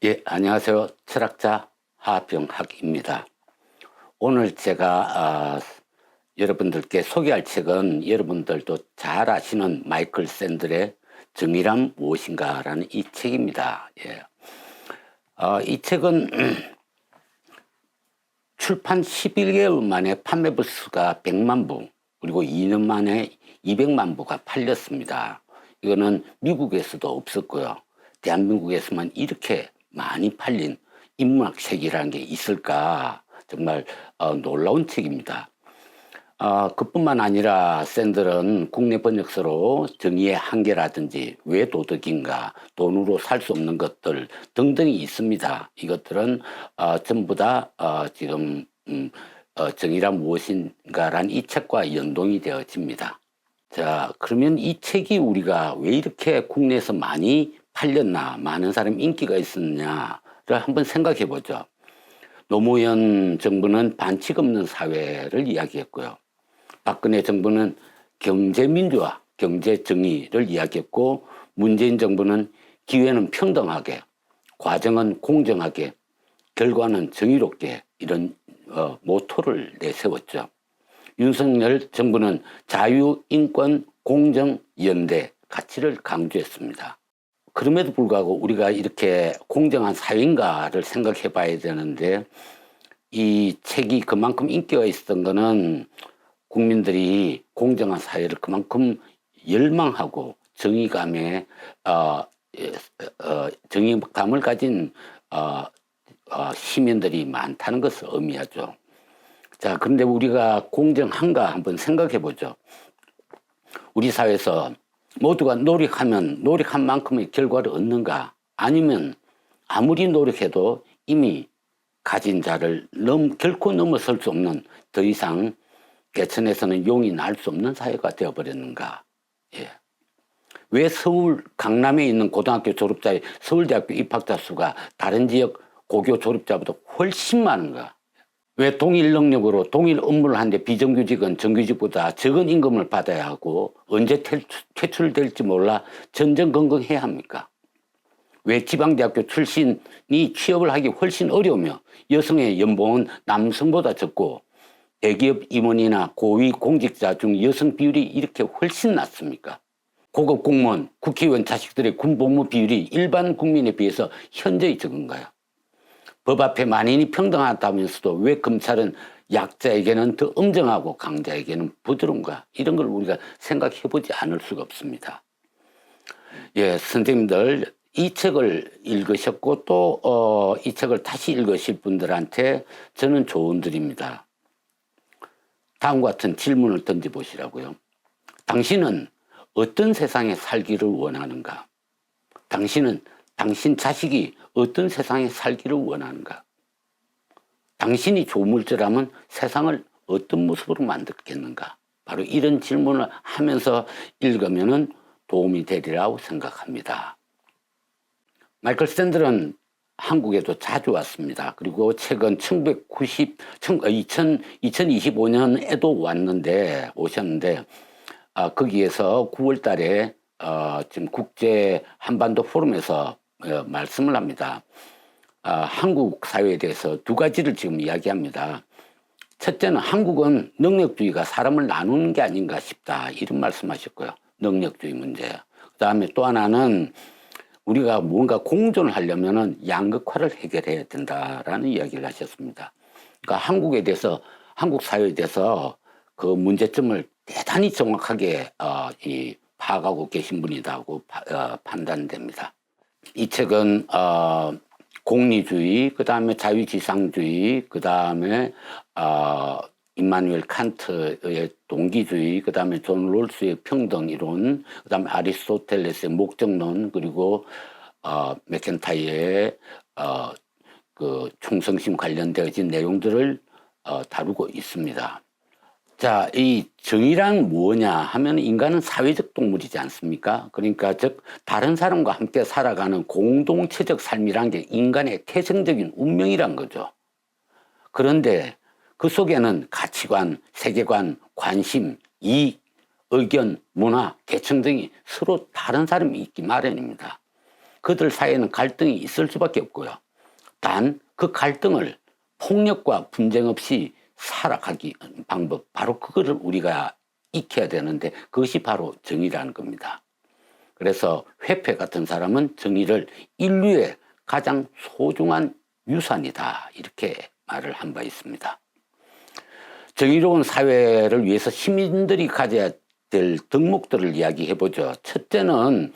예, 안녕하세요. 철학자 하병학입니다. 오늘 제가 여러분들께 소개할 책은 여러분들도 잘 아시는 마이클 샌델의 정의란 무엇인가라는 이 책입니다. 예. 이 책은 출판 11개월 만에 판매 부수가 100만 부, 그리고 2년 만에 200만 부가 팔렸습니다. 이거는 미국에서도 없었고요. 대한민국에서만 이렇게 많이 팔린 인문학 책이라는 게 있을까, 정말 놀라운 책입니다. 그뿐만 아니라 샌들은 국내 번역서로 정의의 한계라든지 왜 도덕인가, 돈으로 살 수 없는 것들 등등이 있습니다. 이것들은 전부 다 지금 정의란 무엇인가란 이 책과 연동이 되어집니다. 자, 그러면 이 책이 우리가 왜 이렇게 국내에서 많이 팔렸나, 많은 사람 인기가 있었냐를 한번 생각해 보죠. 노무현 정부는 반칙 없는 사회를 이야기했고요. 박근혜 정부는 경제민주화, 경제정의를 이야기했고, 문재인 정부는 기회는 평등하게, 과정은 공정하게, 결과는 정의롭게, 이런 모토를 내세웠죠. 윤석열 정부는 자유, 인권, 공정, 연대 가치를 강조했습니다. 그럼에도 불구하고 우리가 이렇게 공정한 사회인가를 생각해 봐야 되는데, 이 책이 그만큼 인기가 있었던 거는 국민들이 공정한 사회를 그만큼 열망하고 정의감에 정의감을 가진 시민들이 많다는 것을 의미하죠. 자, 그런데 우리가 공정한가 한번 생각해 보죠. 우리 사회에서 모두가 노력하면 노력한 만큼의 결과를 얻는가? 아니면 아무리 노력해도 이미 가진 자를 결코 넘어설 수 없는, 더 이상 개천에서는 용이 날 수 없는 사회가 되어버렸는가? 예. 왜 서울 강남에 있는 고등학교 졸업자의 서울대학교 입학자 수가 다른 지역 고교 졸업자보다 훨씬 많은가? 왜 동일 능력으로 동일 업무를 하는데 비정규직은 정규직보다 적은 임금을 받아야 하고 언제 퇴출될지 몰라 전전긍긍해야 합니까? 왜 지방대학교 출신이 취업을 하기 훨씬 어려우며 여성의 연봉은 남성보다 적고 대기업 임원이나 고위 공직자 중 여성 비율이 이렇게 훨씬 낮습니까? 고급 공무원, 국회의원 자식들의 군복무 비율이 일반 국민에 비해서 현저히 적은가요? 법 앞에 만인이 평등하다면서도 왜 검찰은 약자에게는 더 엄정하고 강자에게는 부드러운가? 이런 걸 우리가 생각해 보지 않을 수가 없습니다. 예, 선생님들 이 책을 읽으셨고 또 이 책을 다시 읽으실 분들한테 저는 조언드립니다. 다음과 같은 질문을 던져보시라고요. 당신은 어떤 세상에 살기를 원하는가? 당신은 당신 자식이 어떤 세상에 살기를 원하는가? 당신이 조물주라면 세상을 어떤 모습으로 만들겠는가? 바로 이런 질문을 하면서 읽으면 도움이 되리라고 생각합니다. 마이클 샌델은 한국에도 자주 왔습니다. 그리고 최근 2025년에도 오셨는데, 거기에서 9월 달에 지금 국제 한반도 포럼에서 말씀을 합니다. 한국 사회에 대해서 두 가지를 지금 이야기합니다. 첫째는 한국은 능력주의가 사람을 나누는 게 아닌가 싶다, 이런 말씀하셨고요. 능력주의 문제. 그 다음에 또 하나는 우리가 뭔가 공존을 하려면은 양극화를 해결해야 된다라는 이야기를 하셨습니다. 그러니까 한국에 대해서, 한국 사회에 대해서 그 문제점을 대단히 정확하게 파악하고 계신 분이라고 판단됩니다. 이 책은 공리주의, 그 다음에 자유지상주의, 그 다음에 임마누엘 칸트의 동기주의, 그 다음에 존 롤스의 평등이론, 그 다음에 아리스토텔레스의 목적론, 그리고 맥켄타이어의 그 충성심 관련되어진 내용들을 다루고 있습니다. 자, 이 정의란 뭐냐 하면 인간은 사회적 동물이지 않습니까? 그러니까 즉 다른 사람과 함께 살아가는 공동체적 삶이란 게 인간의 태생적인 운명이란 거죠. 그런데 그 속에는 가치관, 세계관, 관심, 이익, 의견, 문화, 계층 등이 서로 다른 사람이 있기 마련입니다. 그들 사이에는 갈등이 있을 수밖에 없고요. 단 그 갈등을 폭력과 분쟁 없이 살아가기 방법, 바로 그거를 우리가 익혀야 되는데 그것이 바로 정의라는 겁니다. 그래서 회폐 같은 사람은 정의를 인류의 가장 소중한 유산이다, 이렇게 말을 한 바 있습니다. 정의로운 사회를 위해서 시민들이 가져야 될 덕목들을 이야기해 보죠. 첫째는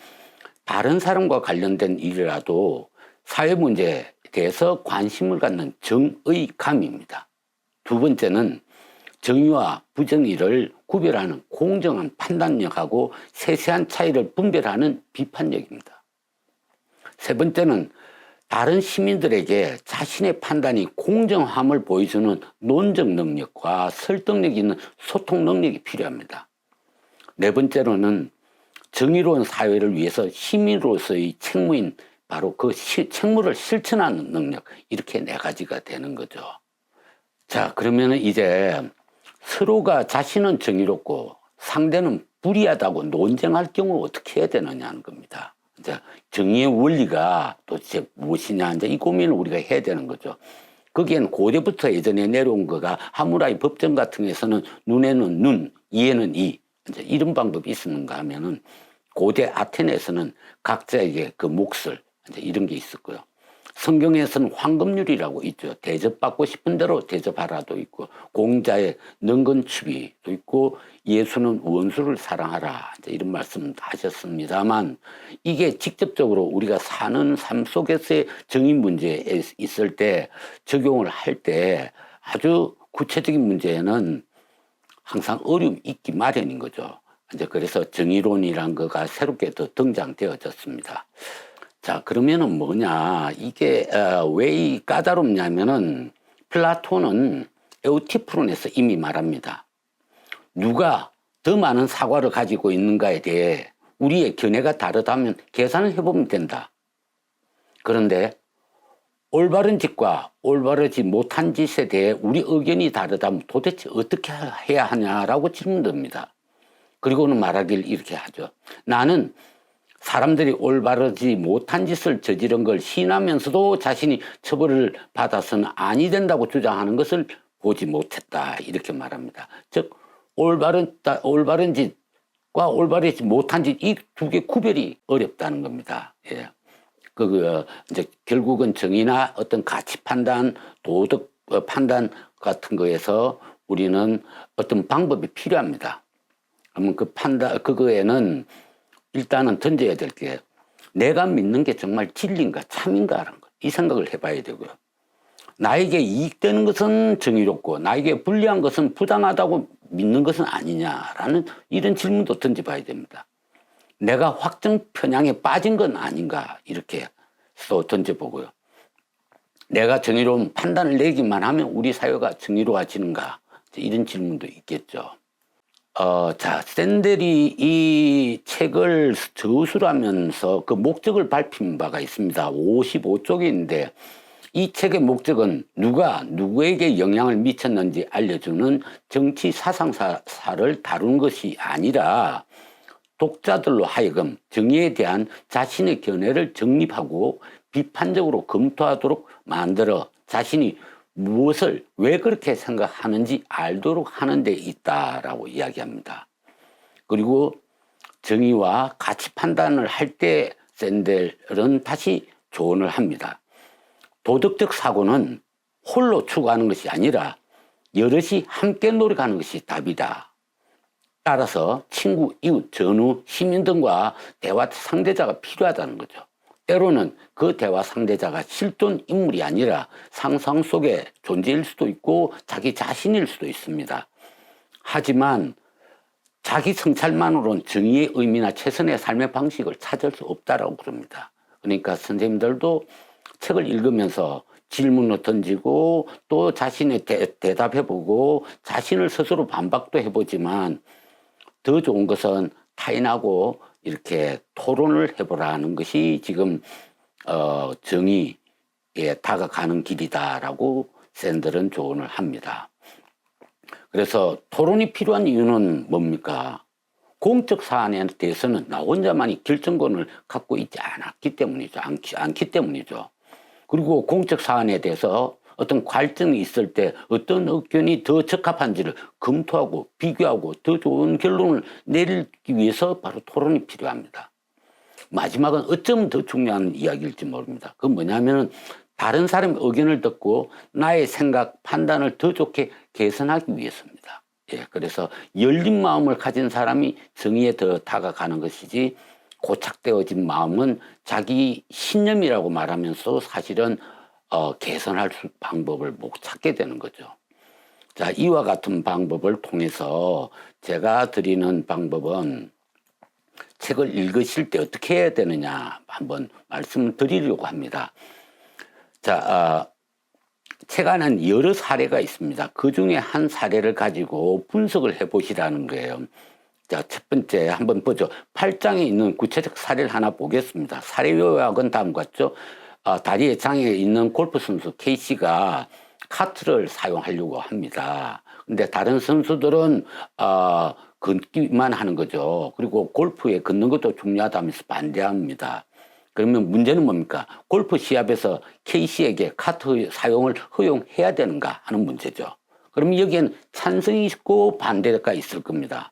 다른 사람과 관련된 일이라도 사회 문제에 대해서 관심을 갖는 정의감입니다. 두 번째는 정의와 부정의를 구별하는 공정한 판단력하고 세세한 차이를 분별하는 비판력입니다. 세 번째는 다른 시민들에게 자신의 판단이 공정함을 보여주는 논적 능력과 설득력 있는 소통 능력이 필요합니다. 네 번째로는 정의로운 사회를 위해서 시민으로서의 책무인 바로 그 책무를 실천하는 능력, 이렇게 네 가지가 되는 거죠. 자, 그러면 이제 서로가 자신은 정의롭고 상대는 불의하다고 논쟁할 경우 어떻게 해야 되느냐는 겁니다. 이제 정의의 원리가 도대체 무엇이냐, 이제 이 고민을 우리가 해야 되는 거죠. 거기에는 고대부터 예전에 내려온 거가 하무라이 법정 같은 데서는 눈에는 눈, 이에는 이, 이제 이런 방법이 있었는가 하면은 고대 아테네에서는 각자에게 그 몫을, 이제 이런 게 있었고요. 성경에서는 황금률이라고 있죠. 대접받고 싶은 대로 대접하라도 있고, 공자의 능건추비도 있고, 예수는 원수를 사랑하라, 이제 이런 말씀 하셨습니다만, 이게 직접적으로 우리가 사는 삶 속에서의 정의 문제에 있을 때 적용을 할 때 아주 구체적인 문제에는 항상 어려움이 있기 마련인 거죠. 이제 그래서 정의론이란 거가 새롭게 더 등장되어졌습니다. 자, 그러면은 뭐냐, 이게 왜 이 까다롭냐면은 플라톤은 에우티프론에서 이미 말합니다. 누가 더 많은 사과를 가지고 있는가에 대해 우리의 견해가 다르다면 계산을 해보면 된다. 그런데 올바른 짓과 올바르지 못한 짓에 대해 우리 의견이 다르다면 도대체 어떻게 해야 하냐라고 질문됩니다. 그리고는 말하길 이렇게 하죠. 나는 사람들이 올바르지 못한 짓을 저지른 걸 시인하면서도 자신이 처벌을 받아서는 아니 된다고 주장하는 것을 보지 못했다, 이렇게 말합니다. 즉 올바른 짓과 올바르지 못한 짓, 이 두 개 구별이 어렵다는 겁니다. 예. 이제 결국은 정의나 어떤 가치 판단, 도덕 판단 같은 거에서 우리는 어떤 방법이 필요합니다. 그러면 그거에는 일단은 던져야 될 게, 내가 믿는 게 정말 진리인가 참인가라는 거, 이 생각을 해봐야 되고요. 나에게 이익되는 것은 정의롭고 나에게 불리한 것은 부당하다고 믿는 것은 아니냐라는 이런 질문도 던져봐야 됩니다. 내가 확정 편향에 빠진 건 아닌가, 이렇게 또 던져보고요. 내가 정의로운 판단을 내기만 하면 우리 사회가 정의로워지는가, 이런 질문도 있겠죠. 자, 샌델이 이 책을 저술하면서 그 목적을 밝힌 바가 있습니다. 55쪽인데 이 책의 목적은 누가 누구에게 영향을 미쳤는지 알려주는 정치 사상사를 다루는 것이 아니라 독자들로 하여금 정의에 대한 자신의 견해를 정립하고 비판적으로 검토하도록 만들어 자신이 무엇을 왜 그렇게 생각하는지 알도록 하는 데 있다라고 이야기합니다. 그리고 정의와 가치 판단을 할 때 샌델은 다시 조언을 합니다. 도덕적 사고는 홀로 추구하는 것이 아니라 여럿이 함께 노력하는 것이 답이다. 따라서 친구, 이웃, 전우, 시민 등과 대화 상대자가 필요하다는 거죠. 때로는 그 대화 상대자가 실존 인물이 아니라 상상 속의 존재일 수도 있고 자기 자신일 수도 있습니다. 하지만 자기 성찰만으로는 정의의 의미나 최선의 삶의 방식을 찾을 수 없다라고 그럽니다. 그러니까 선생님들도 책을 읽으면서 질문을 던지고 또 자신의 대답해보고 자신을 스스로 반박도 해보지만 더 좋은 것은 타인하고 이렇게 토론을 해보라는 것이 지금 정의에 다가가는 길이다라고 샌들은 조언을 합니다. 그래서 토론이 필요한 이유는 뭡니까? 공적 사안에 대해서는 나 혼자만이 결정권을 갖고 있지 않기 때문이죠. 그리고 공적 사안에 대해서 어떤 갈등이 있을 때 어떤 의견이 더 적합한지를 검토하고 비교하고 더 좋은 결론을 내리기 위해서 바로 토론이 필요합니다. 마지막은 어쩌면 더 중요한 이야기일지 모릅니다. 그건 뭐냐면은 다른 사람의 의견을 듣고 나의 생각, 판단을 더 좋게 개선하기 위해서입니다. 예, 그래서 열린 마음을 가진 사람이 정의에 더 다가가는 것이지 고착되어진 마음은 자기 신념이라고 말하면서 사실은 개선할 방법을 못 찾게 되는 거죠. 자, 이와 같은 방법을 통해서 제가 드리는 방법은 책을 읽으실 때 어떻게 해야 되느냐 한번 말씀드리려고 합니다. 자, 책 안에는 여러 사례가 있습니다. 그 중에 한 사례를 가지고 분석을 해보시라는 거예요. 자, 첫 번째 한번 보죠. 8장에 있는 구체적 사례를 하나 보겠습니다. 사례 요약은 다음과 같죠. 다리에 장애가 있는 골프 선수 K씨가 카트를 사용하려고 합니다. 근데 다른 선수들은 걷기만 하는 거죠. 그리고 골프에 걷는 것도 중요하다면서 반대합니다. 그러면 문제는 뭡니까? 골프 시합에서 K씨에게 카트 사용을 허용해야 되는가 하는 문제죠. 그러면 여기에는 찬성이 있고 반대가 있을 겁니다.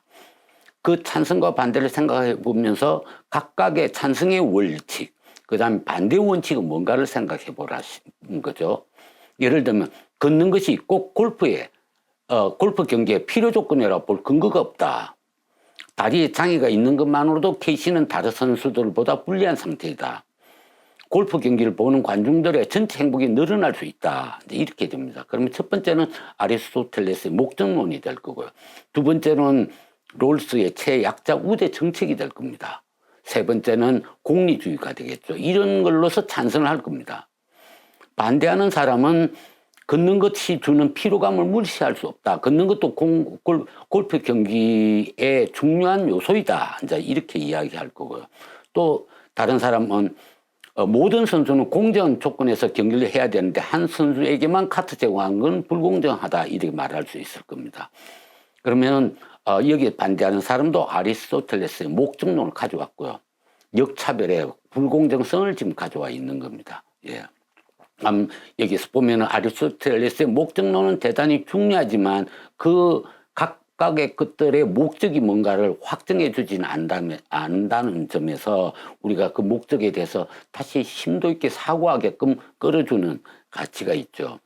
그 찬성과 반대를 생각해 보면서 각각의 찬성의 원칙, 그 다음에 반대 원칙은 뭔가를 생각해 보라는 거죠. 예를 들면 걷는 것이 꼭 골프 경기의 필요 조건이라고 볼 근거가 없다. 다리에 장애가 있는 것만으로도 K씨는 다른 선수들보다 불리한 상태이다. 골프 경기를 보는 관중들의 전체 행복이 늘어날 수 있다. 이렇게 됩니다. 그러면 첫 번째는 아리스토텔레스의 목적론이 될 거고요. 두 번째는 롤스의 최약자 우대 정책이 될 겁니다. 세 번째는 공리주의가 되겠죠. 이런 걸로서 찬성을 할 겁니다. 반대하는 사람은 걷는 것이 주는 피로감을 무시할 수 없다. 걷는 것도 골프 경기의 중요한 요소이다. 이제 이렇게 이야기할 거고요. 또 다른 사람은 모든 선수는 공정한 조건에서 경기를 해야 되는데 한 선수에게만 카트 제공한 건 불공정하다. 이렇게 말할 수 있을 겁니다. 그러면 여기에 반대하는 사람도 아리스토텔레스의 목적론을 가져왔고요. 역차별의 불공정성을 지금 가져와 있는 겁니다. 예. 여기서 보면은 아리스토텔레스의 목적론은 대단히 중요하지만 그 각각의 것들의 목적이 뭔가를 확정해 주지는 않는다는 점에서 우리가 그 목적에 대해서 다시 심도 있게 사고하게끔 끌어주는 가치가 있죠.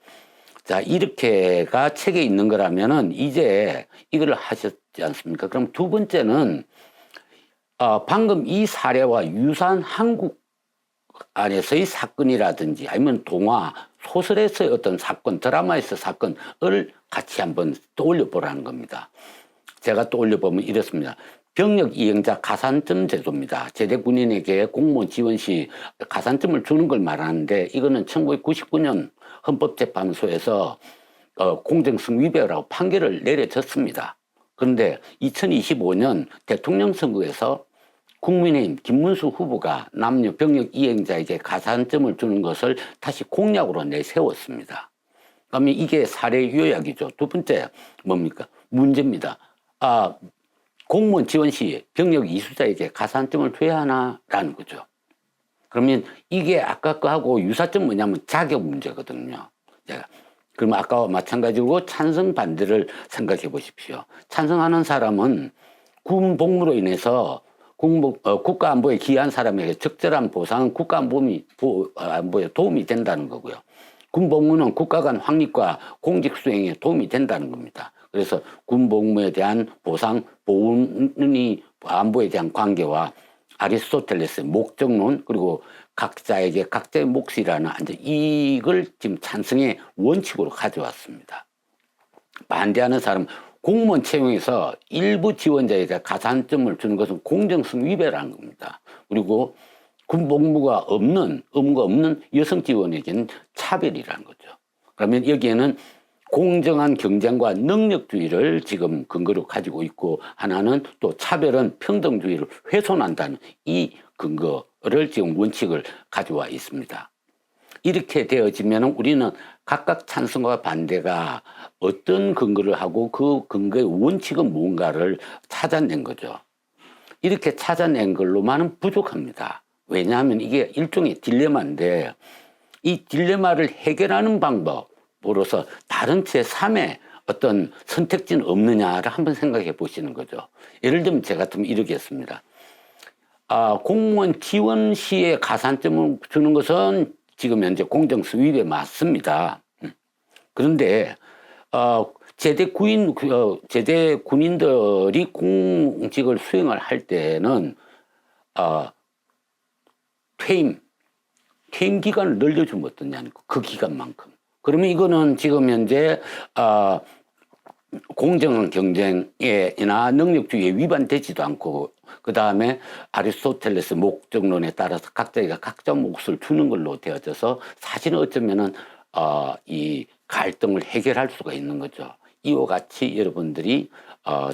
자, 이렇게가 책에 있는 거라면은 이제 이거를 하셨지 않습니까? 그럼 두 번째는 방금 이 사례와 유사한 한국 안에서의 사건이라든지 아니면 동화, 소설에서의 어떤 사건, 드라마에서 사건을 같이 한번 떠올려 보라는 겁니다. 제가 떠올려 보면 이렇습니다. 병역 이행자 가산점 제도입니다. 제대 군인에게 공무원 지원 시 가산점을 주는 걸 말하는데 이거는 1999년 헌법재판소에서 공정성 위배라고 판결을 내려졌습니다. 그런데 2025년 대통령 선거에서 국민의힘 김문수 후보가 남녀 병역 이행자에게 가산점을 주는 것을 다시 공약으로 내세웠습니다. 그러면 이게 사례 요약이죠. 두 번째 뭡니까? 문제입니다. 공무원 지원 시 병역 이수자에게 가산점을 줘야 하나라는 거죠. 그러면 이게 아까 거하고 유사점 뭐냐면 자격 문제거든요. 그러면 아까와 마찬가지로 찬성 반대를 생각해 보십시오. 찬성하는 사람은 군 복무로 인해서 국가 안보에 기여한 사람에게 적절한 보상은 국가 안보에 도움이 된다는 거고요. 군 복무는 국가 간 확립과 공직 수행에 도움이 된다는 겁니다. 그래서 군 복무에 대한 보상, 보훈이 안보에 대한 관계와 아리스토텔레스의 목적론 그리고 각자에게 각자의 몫이라는 이걸 지금 찬성의 원칙으로 가져왔습니다. 반대하는 사람은 공무원 채용에서 일부 지원자에게 가산점을 주는 것은 공정성 위배라는 겁니다. 그리고 군복무가 없는, 의무가 없는 여성 지원에게는 차별이라는 거죠. 그러면 여기에는 공정한 경쟁과 능력주의를 지금 근거로 가지고 있고 하나는 또 차별은 평등주의를 훼손한다는 이 근거를 지금 원칙을 가져와 있습니다. 이렇게 되어지면 우리는 각각 찬성과 반대가 어떤 근거를 하고 그 근거의 원칙은 뭔가를 찾아낸 거죠. 이렇게 찾아낸 걸로만은 부족합니다. 왜냐하면 이게 일종의 딜레마인데 이 딜레마를 해결하는 방법으로서 다른 제3의 어떤 선택지는 없느냐를 한번 생각해 보시는 거죠. 예를 들면 제가 같으면 이러겠습니다. 공무원 지원 시에 가산점을 주는 것은 지금 현재 공정성 위반에 맞습니다. 그런데 제대 군인들이 공직을 수행을 할 때는 퇴임 기간을 늘려주면 어떠냐는 그 기간만큼. 그러면 이거는 지금 현재 공정한 경쟁에나 능력주의에 위반되지도 않고, 그 다음에 아리스토텔레스 목적론에 따라서 각자가 각자 몫을 주는 걸로 되어져서 사실은 어쩌면은 이 갈등을 해결할 수가 있는 거죠. 이와 같이 여러분들이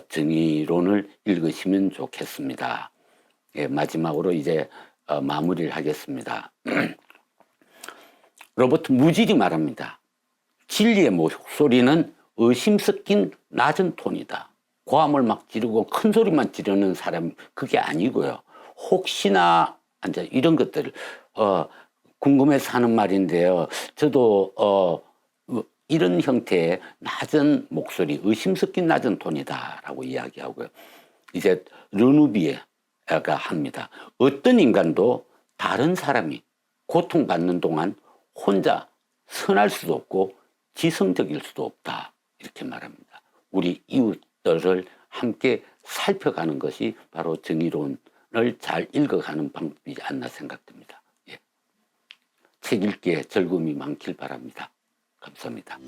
정의론을 읽으시면 좋겠습니다. 예, 마지막으로 이제 마무리를 하겠습니다. 로버트 무질이 말합니다. 진리의 목소리는 의심 섞인 낮은 톤이다. 고함을 막 지르고 큰 소리만 지르는 사람 그게 아니고요. 혹시나 이제 이런 것들을 궁금해서 하는 말인데요. 저도 이런 형태의 낮은 목소리, 의심 섞인 낮은 톤이다라고 이야기하고요. 이제 르누비에가 합니다. 어떤 인간도 다른 사람이 고통받는 동안 혼자 선할 수도 없고 지성적일 수도 없다. 이렇게 말합니다. 우리 이웃들을 함께 살펴가는 것이 바로 정의론을 잘 읽어가는 방법이지 않나 생각됩니다. 예. 책 읽기에 즐거움이 많길 바랍니다. 감사합니다.